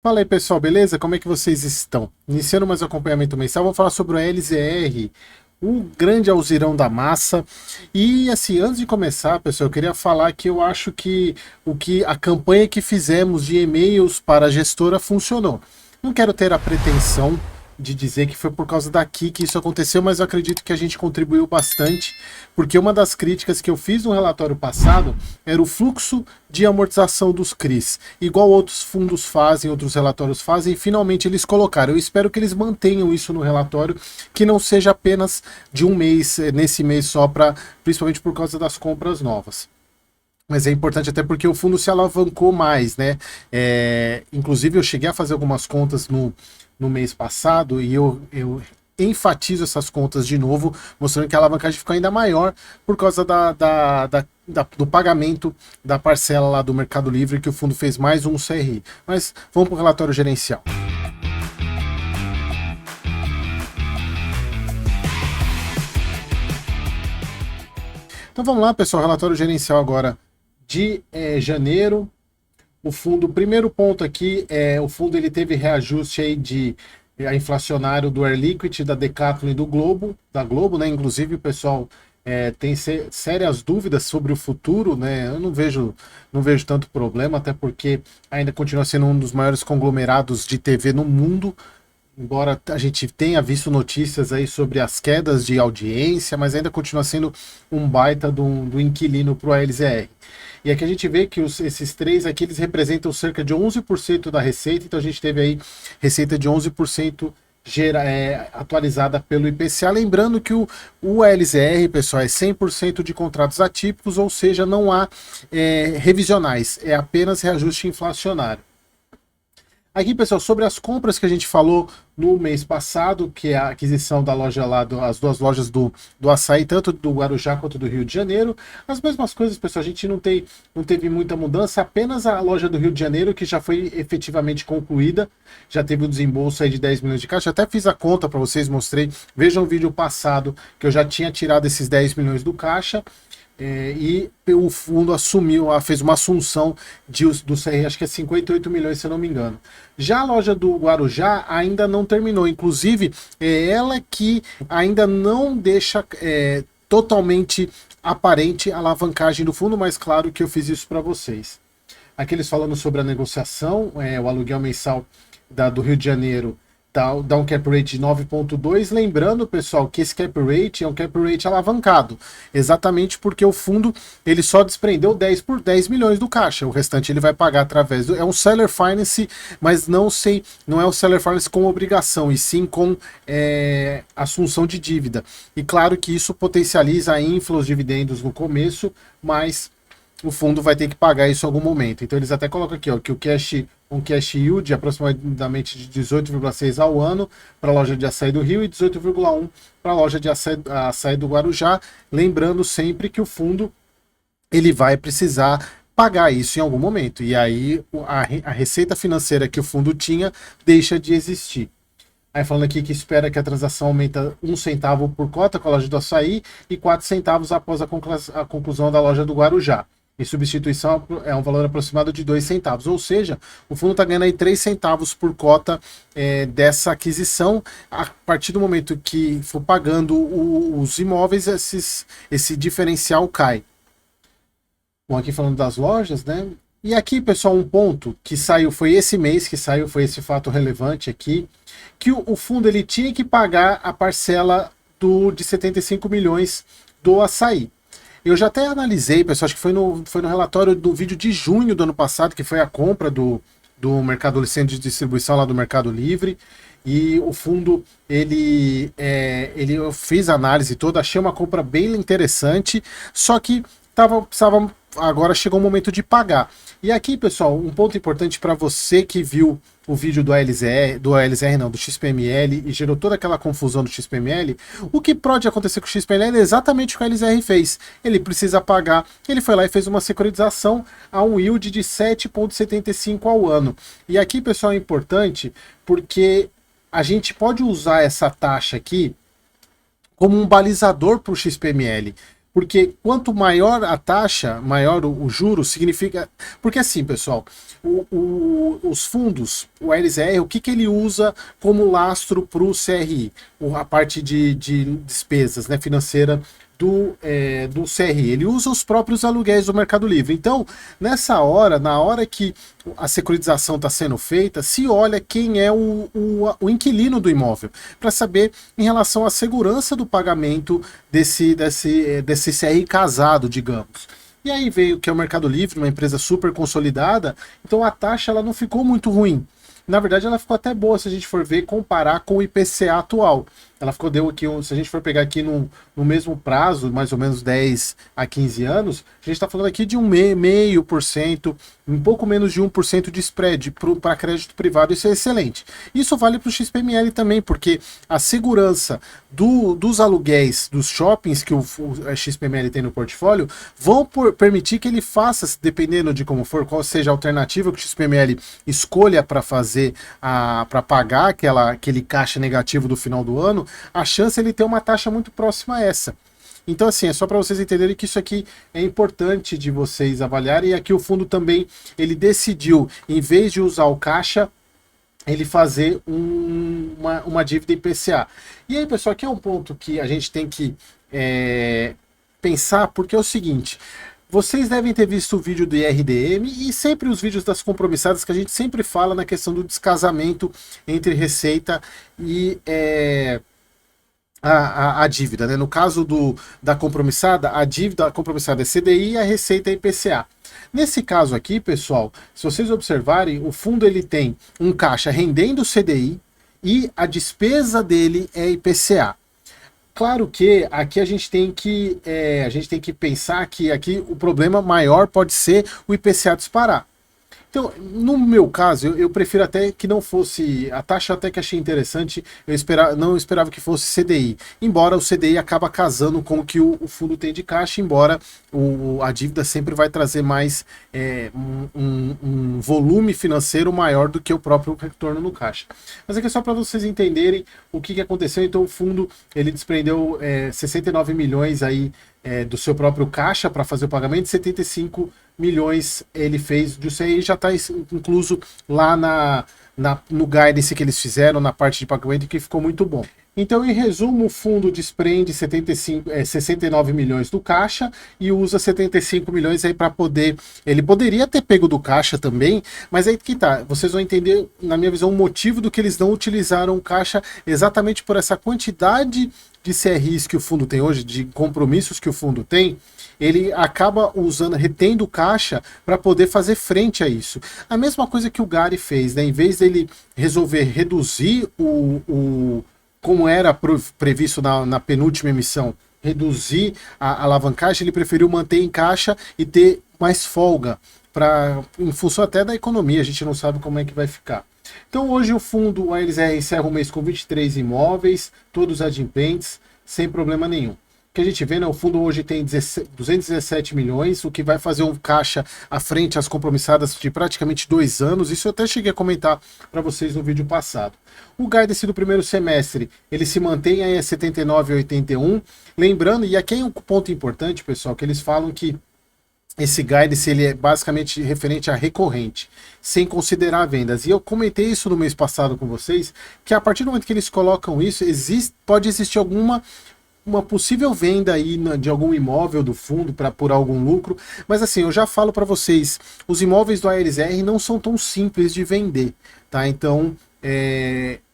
Fala aí pessoal, beleza? Como é que vocês estão? Iniciando mais um acompanhamento mensal, vamos falar sobre o LZR, o grande alzirão da massa. E assim, antes de começar, pessoal, eu queria falar que eu acho que a campanha que fizemos de e-mails para a gestora funcionou. Não quero ter a pretensão de dizer que foi por causa daqui que isso aconteceu, mas eu acredito que a gente contribuiu bastante, porque uma das críticas que eu fiz no relatório passado era o fluxo de amortização dos CRIs, igual outros fundos fazem, outros relatórios fazem, e finalmente eles colocaram. Eu espero que eles mantenham isso no relatório, que não seja apenas de um mês, nesse mês só, principalmente por causa das compras novas. Mas é importante até porque o fundo se alavancou mais, né? Inclusive eu cheguei a fazer algumas contas no mês passado e eu enfatizo essas contas de novo, mostrando que a alavancagem ficou ainda maior por causa do pagamento da parcela lá do Mercado Livre, que o fundo fez mais um CRI. Mas vamos para o relatório gerencial. Então vamos lá, pessoal, relatório gerencial agora de janeiro. O primeiro ponto aqui o fundo ele teve reajuste aí de inflacionário do Air Liquid, da Decathlon e da Globo, né? Inclusive o pessoal tem sérias dúvidas sobre o futuro, né? Eu não vejo tanto problema, até porque ainda continua sendo um dos maiores conglomerados de TV no mundo. Embora a gente tenha visto notícias aí sobre as quedas de audiência, mas ainda continua sendo um baita do inquilino para o ALZR. E aqui a gente vê que esses três aqui eles representam cerca de 11% da receita, então a gente teve aí receita de 11% atualizada pelo IPCA. Lembrando que o LZR, pessoal, é 100% de contratos atípicos, ou seja, não há revisionais, é apenas reajuste inflacionário. Aqui, pessoal, sobre as compras que a gente falou no mês passado, que é a aquisição da loja lá, as duas lojas do açaí, tanto do Guarujá quanto do Rio de Janeiro, as mesmas coisas, pessoal, a gente não teve muita mudança, apenas a loja do Rio de Janeiro, que já foi efetivamente concluída, já teve o desembolso aí de 10 milhões de caixa, até fiz a conta para vocês, mostrei, vejam o vídeo passado, que eu já tinha tirado esses 10 milhões do caixa, e o fundo fez uma assunção do CR, acho que é 58 milhões, se eu não me engano. Já a loja do Guarujá ainda não terminou, inclusive é ela que ainda não deixa totalmente aparente a alavancagem do fundo, mas claro que eu fiz isso para vocês. Aqui eles falando sobre a negociação, o aluguel mensal do Rio de Janeiro dá um cap rate de 9,2. Lembrando, pessoal, que esse cap rate é um cap rate alavancado, exatamente porque o fundo ele só desprendeu 10 milhões do caixa, o restante ele vai pagar através é um seller finance, mas não é o seller finance com obrigação, e sim com assunção de dívida. E claro que isso potencializa a inflows dividendos no começo, mas o fundo vai ter que pagar isso em algum momento. Então eles até colocam aqui, ó, que um cash yield de aproximadamente de 18,6 ao ano para a loja de açaí do Rio e 18,1 para a loja de açaí do Guarujá. Lembrando sempre que o fundo ele vai precisar pagar isso em algum momento. E aí a receita financeira que o fundo tinha deixa de existir. Aí falando aqui que espera que a transação aumenta 1 centavo por cota com a loja do açaí e 4 centavos após a conclusão da loja do Guarujá. Em substituição é um valor aproximado de 2 centavos, ou seja, o fundo está ganhando aí 3 centavos por cota dessa aquisição. A partir do momento que for pagando os imóveis, esse diferencial cai. Bom, aqui falando das lojas, né? E aqui, pessoal, um ponto que saiu, foi esse mês que saiu, foi esse fato relevante aqui, que o fundo ele tinha que pagar a parcela de 75 milhões do açaí. Eu já até analisei, pessoal, acho que foi no relatório do vídeo de junho do ano passado, que foi a compra do Mercado Centro de Distribuição lá do Mercado Livre, e o fundo, eu fiz a análise toda, achei uma compra bem interessante, só que agora chegou o momento de pagar. E aqui, pessoal, um ponto importante para você que viu o vídeo do XPML e gerou toda aquela confusão do XPML, o que pode acontecer com o XPML é exatamente o que o LZR fez. Ele precisa pagar, ele foi lá e fez uma securitização a um yield de 7,75 ao ano. E aqui, pessoal, é importante porque a gente pode usar essa taxa aqui como um balizador para o XPML. Porque quanto maior a taxa, maior o juro, significa... Porque assim, pessoal, os fundos, o LZR, o que, que ele usa como lastro para o CRI? A parte de despesas, né, financeira do CRI. Ele usa os próprios aluguéis do Mercado Livre. Então, nessa hora, na hora que a securitização está sendo feita, se olha quem é o inquilino do imóvel, para saber em relação à segurança do pagamento desse CRI casado, digamos. E aí veio que é o Mercado Livre, uma empresa super consolidada, então a taxa ela não ficou muito ruim. Na verdade, ela ficou até boa se a gente for ver, comparar com o IPCA atual. Ela ficou, deu aqui, se a gente for pegar aqui no mesmo prazo, mais ou menos 10 a 15 anos, a gente está falando aqui de 1,5%, um pouco menos de 1% de spread para crédito privado, isso é excelente. Isso vale para o XPML também, porque a segurança dos aluguéis dos shoppings que o XPML tem no portfólio vão permitir que ele faça, dependendo de como for, qual seja a alternativa que o XPML escolha para fazer, para pagar aquele caixa negativo do final do ano, a chance é ele ter uma taxa muito próxima a essa. Então, assim, é só para vocês entenderem que isso aqui é importante de vocês avaliarem. E aqui o fundo também, ele decidiu, em vez de usar o caixa, ele fazer uma dívida IPCA. E aí, pessoal, aqui é um ponto que a gente tem que pensar, porque é o seguinte... Vocês devem ter visto o vídeo do IRDM e sempre os vídeos das compromissadas que a gente sempre fala na questão do descasamento entre receita e a dívida, né? No caso da compromissada, a dívida compromissada é CDI e a receita é IPCA. Nesse caso aqui, pessoal, se vocês observarem, o fundo ele tem um caixa rendendo CDI e a despesa dele é IPCA. Claro que aqui a gente tem que pensar que aqui o problema maior pode ser o IPCA disparar. Então, no meu caso, eu prefiro até que não fosse... A taxa até que achei interessante, não esperava que fosse CDI. Embora o CDI acaba casando com o que o fundo tem de caixa, embora a dívida sempre vai trazer mais um volume financeiro maior do que o próprio retorno no caixa. Mas aqui é só para vocês entenderem o que aconteceu. Então o fundo ele desprendeu 69 milhões aí do seu próprio caixa para fazer o pagamento, 75 milhões ele fez disso aí, já está incluso lá no guidance que eles fizeram, na parte de pagamento, que ficou muito bom. Então, em resumo, o fundo desprende 69 milhões do caixa e usa 75 milhões aí para poder... Ele poderia ter pego do caixa também, mas aí que tá, vocês vão entender, na minha visão, o motivo do que eles não utilizaram o caixa exatamente por essa quantidade de CRIs que o fundo tem hoje, de compromissos que o fundo tem, ele acaba retendo caixa para poder fazer frente a isso. A mesma coisa que o Gary fez, né? Em vez dele resolver reduzir como era previsto na penúltima emissão, reduzir a alavancagem, ele preferiu manter em caixa e ter mais folga, em função até da economia, a gente não sabe como é que vai ficar. Então hoje o fundo, o ALZR, encerra o mês com 23 imóveis, todos adimplentes, sem problema nenhum. O que a gente vê, né, o fundo hoje tem 217 milhões, o que vai fazer um caixa à frente às compromissadas de praticamente 2 anos, isso eu até cheguei a comentar para vocês no vídeo passado. O guidance do primeiro semestre, ele se mantém aí a 79,81, lembrando, e aqui é um ponto importante, pessoal, que eles falam que esse guidance ele é basicamente referente a recorrente, sem considerar vendas. E eu comentei isso no mês passado com vocês, que a partir do momento que eles colocam isso, pode existir uma possível venda aí de algum imóvel do fundo por algum lucro, mas assim, eu já falo para vocês, os imóveis do ALZR não são tão simples de vender, tá? Então,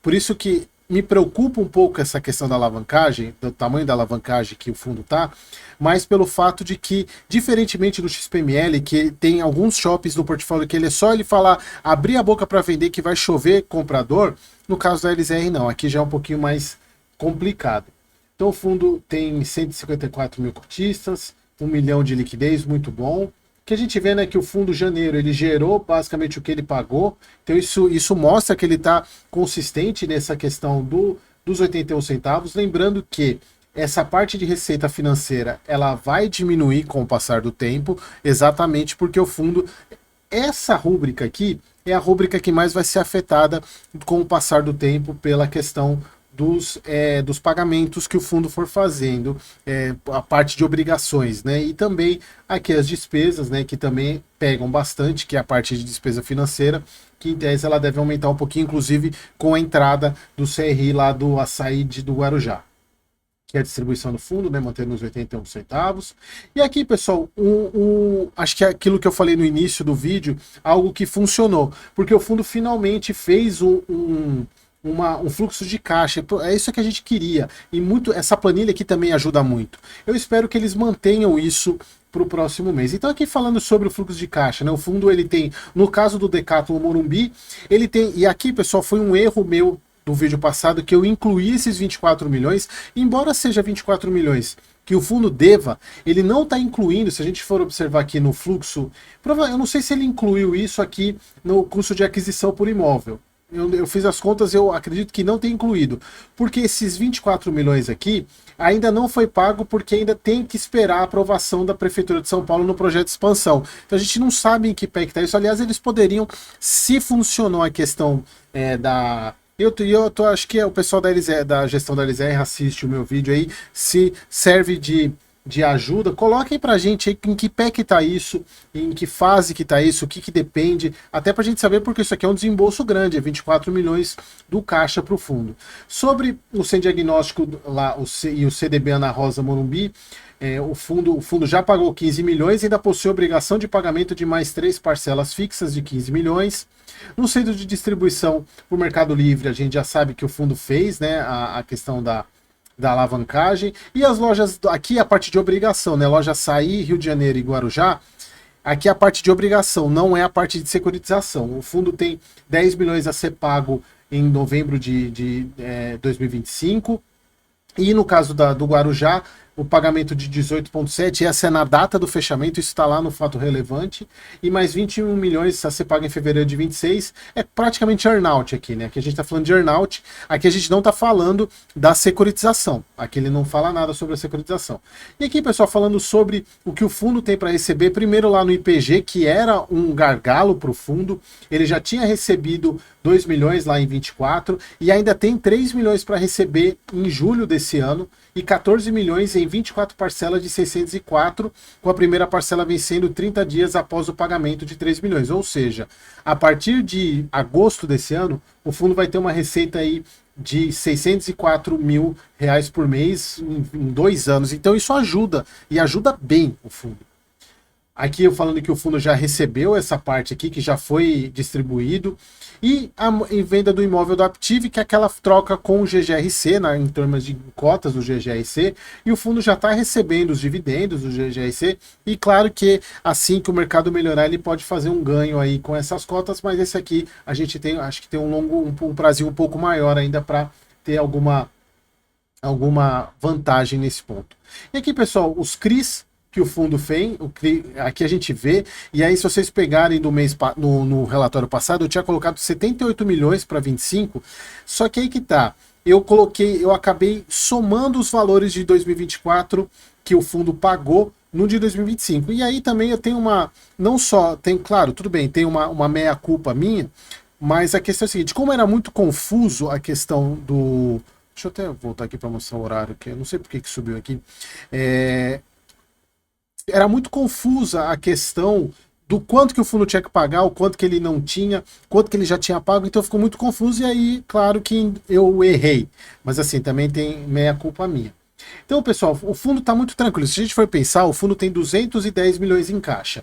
por isso que me preocupa um pouco essa questão da alavancagem, do tamanho da alavancagem que o fundo tá, mas pelo fato de que, diferentemente do XPML, que tem alguns shoppings no portfólio que ele é só ele falar, abrir a boca para vender que vai chover comprador, no caso da LZR não, aqui já é um pouquinho mais complicado. Então o fundo tem 154 mil cotistas, 1 milhão de liquidez, muito bom. O que a gente vê, né, que o fundo janeiro ele gerou basicamente o que ele pagou, então isso mostra que ele está consistente nessa questão dos 81 centavos, lembrando que essa parte de receita financeira ela vai diminuir com o passar do tempo, exatamente porque o fundo, essa rúbrica aqui é a rúbrica que mais vai ser afetada com o passar do tempo pela questão dos pagamentos que o fundo for fazendo, a parte de obrigações, né? E também aqui as despesas, né? Que também pegam bastante, que é a parte de despesa financeira, que em tese ela deve aumentar um pouquinho, inclusive com a entrada do CRI lá do Açaí do Guarujá, que é a distribuição do fundo, né, mantendo os 81 centavos. E aqui, pessoal, acho que é aquilo que eu falei no início do vídeo, algo que funcionou, porque o fundo finalmente fez um fluxo de caixa. É isso que a gente queria. E essa planilha aqui também ajuda muito. Eu espero que eles mantenham isso para o próximo mês. Então aqui falando sobre o fluxo de caixa, né? O fundo ele tem, no caso do Decathlon Morumbi, ele tem, e aqui, pessoal, foi um erro meu do vídeo passado, que eu incluí esses 24 milhões, embora seja 24 milhões que o fundo deva, ele não está incluindo, se a gente for observar aqui no fluxo, eu não sei se ele incluiu isso aqui no custo de aquisição por imóvel. Eu fiz as contas, eu acredito que não tem incluído, porque esses 24 milhões aqui ainda não foi pago, porque ainda tem que esperar a aprovação da Prefeitura de São Paulo no projeto de expansão. Então a gente não sabe em que pé que está isso. Aliás, eles poderiam, se funcionou a questão da... acho que o pessoal da gestão da LZR assiste o meu vídeo aí, se serve de ajuda, coloquem pra gente aí em que pé que tá isso, em que fase que tá isso, o que depende, até pra gente saber, porque isso aqui é um desembolso grande, é 24 milhões do caixa pro fundo. Sobre o Sem Diagnóstico lá, e o CDB Ana Rosa Morumbi, o fundo já pagou 15 milhões e ainda possui obrigação de pagamento de mais 3 parcelas fixas de 15 milhões. No centro de distribuição para o Mercado Livre, a gente já sabe que o fundo fez, né, a questão da alavancagem. E as lojas, aqui a parte de obrigação, né, loja Açaí, Rio de Janeiro e Guarujá, aqui a parte de obrigação, não é a parte de securitização. O fundo tem 10 milhões a ser pago em novembro de 2025. E no caso do Guarujá, o pagamento de 18,7, essa é na data do fechamento, isso está lá no fato relevante, e mais 21 milhões a ser pago em fevereiro de 26, é praticamente earnout aqui, né? Aqui a gente está falando de earnout, aqui a gente não está falando da securitização, aqui ele não fala nada sobre a securitização. E aqui, pessoal, falando sobre o que o fundo tem para receber, primeiro lá no IPG, que era um gargalo para o fundo, ele já tinha recebido 2 milhões lá em 24, e ainda tem 3 milhões para receber em julho desse ano, e 14 milhões em 24 parcelas de 604, com a primeira parcela vencendo 30 dias após o pagamento de 3 milhões. Ou seja, a partir de agosto desse ano, o fundo vai ter uma receita aí de 604 mil reais por mês em 2 anos. Então isso ajuda, e ajuda bem o fundo. Aqui eu falando que o fundo já recebeu essa parte aqui, que já foi distribuído, e a venda do imóvel do Aptiv, que é aquela troca com o GGRC, em termos de cotas do GGRC, e o fundo já está recebendo os dividendos do GGRC, e claro que assim que o mercado melhorar, ele pode fazer um ganho aí com essas cotas, mas esse aqui a gente tem, acho que tem um prazo um pouco maior ainda para ter alguma vantagem nesse ponto. E aqui, pessoal, os CRIs que o fundo fez, aqui a gente vê, e aí se vocês pegarem do mês no relatório passado, eu tinha colocado 78 milhões para 25, só que aí que tá, eu acabei somando os valores de 2024 que o fundo pagou no de 2025, e aí também eu tenho claro, tudo bem, tem uma meia-culpa minha, mas a questão é a seguinte, como era muito confuso a questão do... Deixa eu até voltar aqui para mostrar o horário, que eu não sei porque que subiu aqui, era muito confusa a questão do quanto que o fundo tinha que pagar, o quanto que ele não tinha, quanto que ele já tinha pago, então ficou muito confuso, e aí, claro que eu errei, mas assim, também tem meia culpa minha. Então, pessoal, o fundo está muito tranquilo, se a gente for pensar, o fundo tem 210 milhões em caixa,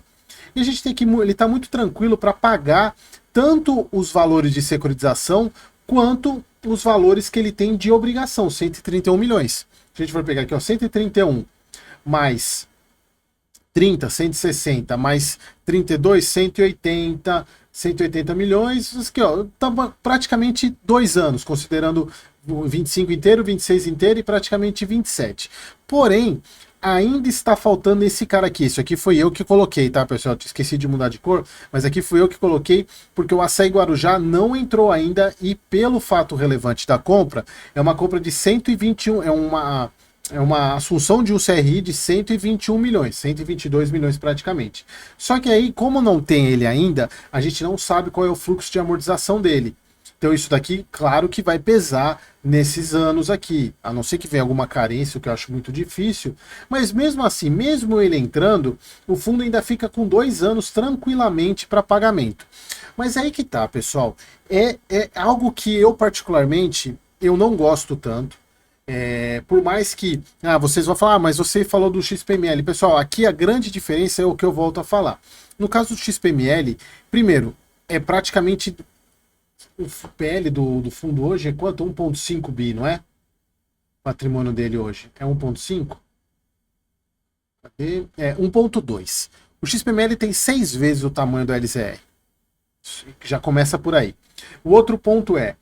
e a gente tem que, ele está muito tranquilo para pagar tanto os valores de securitização, quanto os valores que ele tem de obrigação, 131 milhões. Se a gente for pegar aqui, ó, 131 mais 30, 160, mais 32, 180 milhões, isso aqui, ó, tá praticamente 2 anos, considerando o 25 inteiro, 26 inteiro e praticamente 27. Porém, ainda está faltando esse cara aqui. Isso aqui foi eu que coloquei, tá, pessoal? Esqueci de mudar de cor, mas aqui fui eu que coloquei, porque o Açaí Guarujá não entrou ainda, e pelo fato relevante da compra, é uma compra de 121, é uma assunção de um CRI de 121 milhões, 122 milhões praticamente. Só que aí, como não tem ele ainda, a gente não sabe qual é o fluxo de amortização dele. Então isso daqui, claro que vai pesar nesses anos aqui, a não ser que venha alguma carência, o que eu acho muito difícil, mas mesmo assim, mesmo ele entrando, o fundo ainda fica com 2 anos tranquilamente para pagamento. Mas aí que tá, pessoal, é algo que eu particularmente, eu não gosto tanto. Por mais que vocês vão falar, mas você falou do XPML. Pessoal, aqui a grande diferença é o que eu volto a falar. No caso do XPML, primeiro, é praticamente o PL do fundo hoje é quanto? 1,5 bi, não é? O patrimônio dele hoje é 1,5? É 1,2. O XPML tem 6 vezes o tamanho do LZR. Já começa por aí. O outro ponto é,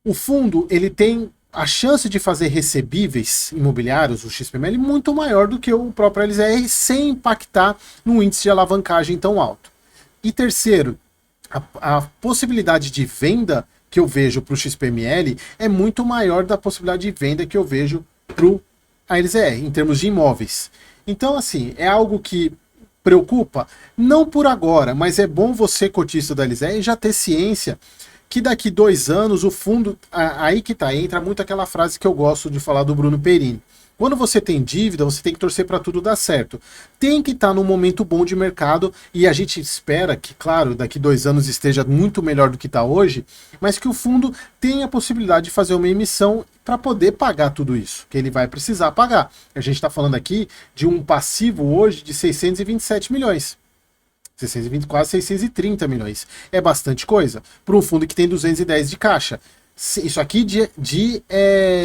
o fundo ele tem a chance de fazer recebíveis imobiliários, o XPML, muito maior do que o próprio LZR, sem impactar no índice de alavancagem tão alto. E terceiro, a possibilidade de venda que eu vejo para o XPML é muito maior da possibilidade de venda que eu vejo para o LZR, em termos de imóveis. Então, assim, é algo que preocupa? Não por agora, mas é bom você, cotista da LZR, já ter ciência que daqui 2 anos o fundo, aí que tá, entra muito aquela frase que eu gosto de falar do Bruno Perini. Quando você tem dívida, você tem que torcer para tudo dar certo. Tem que estar num momento bom de mercado e a gente espera que, claro, daqui 2 anos esteja muito melhor do que está hoje, mas que o fundo tenha a possibilidade de fazer uma emissão para poder pagar tudo isso, que ele vai precisar pagar. A gente está falando aqui de um passivo hoje de 627 milhões. 620, quase 630 milhões. É bastante coisa para um fundo que tem 210 de caixa. Isso aqui de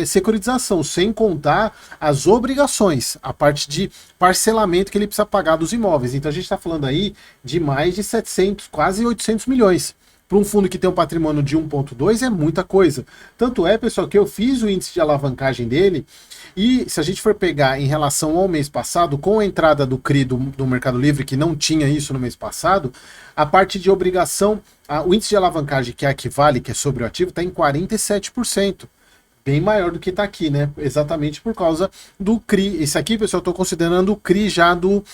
securitização, sem contar as obrigações, a parte de parcelamento que ele precisa pagar dos imóveis. Então a gente está falando aí de mais de 700, quase 800 milhões. Para um fundo que tem um patrimônio de 1,2 é muita coisa. Tanto é, pessoal, que eu fiz o índice de alavancagem dele e se a gente for pegar em relação ao mês passado, com a entrada do CRI do Mercado Livre, que não tinha isso no mês passado, a parte de obrigação, o índice de alavancagem que é a que vale, que é sobre o ativo, está em 47%. Bem maior do que está aqui, né? Exatamente por causa do CRI. Esse aqui, pessoal, eu estou considerando o CRI já do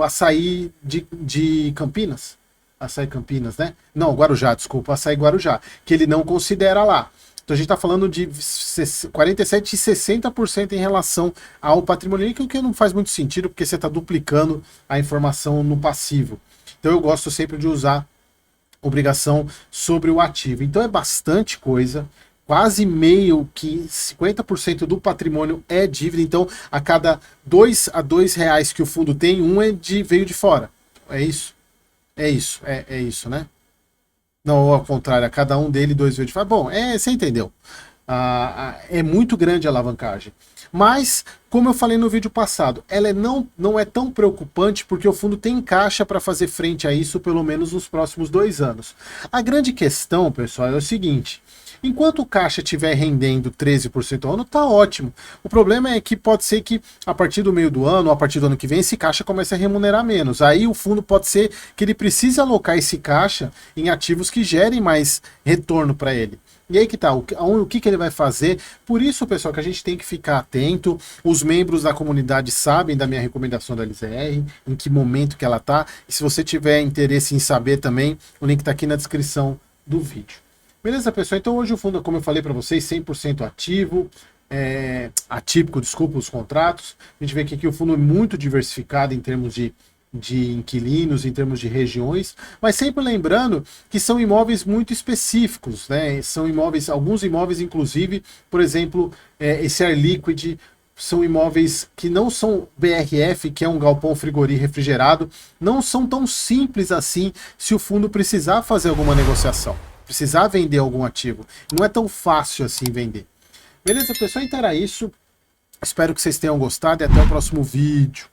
açaí de Campinas. Açaí Campinas, né? Não, Guarujá, desculpa, Açaí Guarujá, que ele não considera lá. Então a gente está falando de 47% e 60% em relação ao patrimônio, o que não faz muito sentido, porque você está duplicando a informação no passivo. Então eu gosto sempre de usar obrigação sobre o ativo. Então é bastante coisa, quase meio que 50% do patrimônio é dívida. Então a cada R$ 2 que o fundo tem, veio de fora. É isso? É isso, né? Não, ao contrário, a cada um dele 2 veio de fora. Bom, você entendeu. É muito grande a alavancagem. Mas, como eu falei no vídeo passado, ela não é tão preocupante porque o fundo tem caixa para fazer frente a isso pelo menos nos próximos 2 anos. A grande questão, pessoal, é o seguinte: enquanto o caixa estiver rendendo 13% ao ano, tá ótimo. O problema é que pode ser que a partir do meio do ano, ou a partir do ano que vem, esse caixa comece a remunerar menos. Aí o fundo pode ser que ele precise alocar esse caixa em ativos que gerem mais retorno para ele. E aí que tá, o que ele vai fazer? Por isso, pessoal, que a gente tem que ficar atento. Os membros da comunidade sabem da minha recomendação da LZR, em que momento que ela tá. E se você tiver interesse em saber também, o link tá aqui na descrição do vídeo. Beleza, pessoal? Então hoje o fundo, como eu falei para vocês, 100% ativo, atípico, desculpa, os contratos. A gente vê que aqui o fundo é muito diversificado em termos de inquilinos, em termos de regiões, mas sempre lembrando que são imóveis muito específicos, né? São imóveis, alguns imóveis, inclusive, por exemplo, esse Air Liquid, são imóveis que não são BRF, que é um galpão frigorífico refrigerado, não são tão simples assim se o fundo precisar fazer alguma negociação, precisar vender algum ativo. Não é tão fácil assim vender. Beleza, pessoal? Então era isso. Espero que vocês tenham gostado e até o próximo vídeo.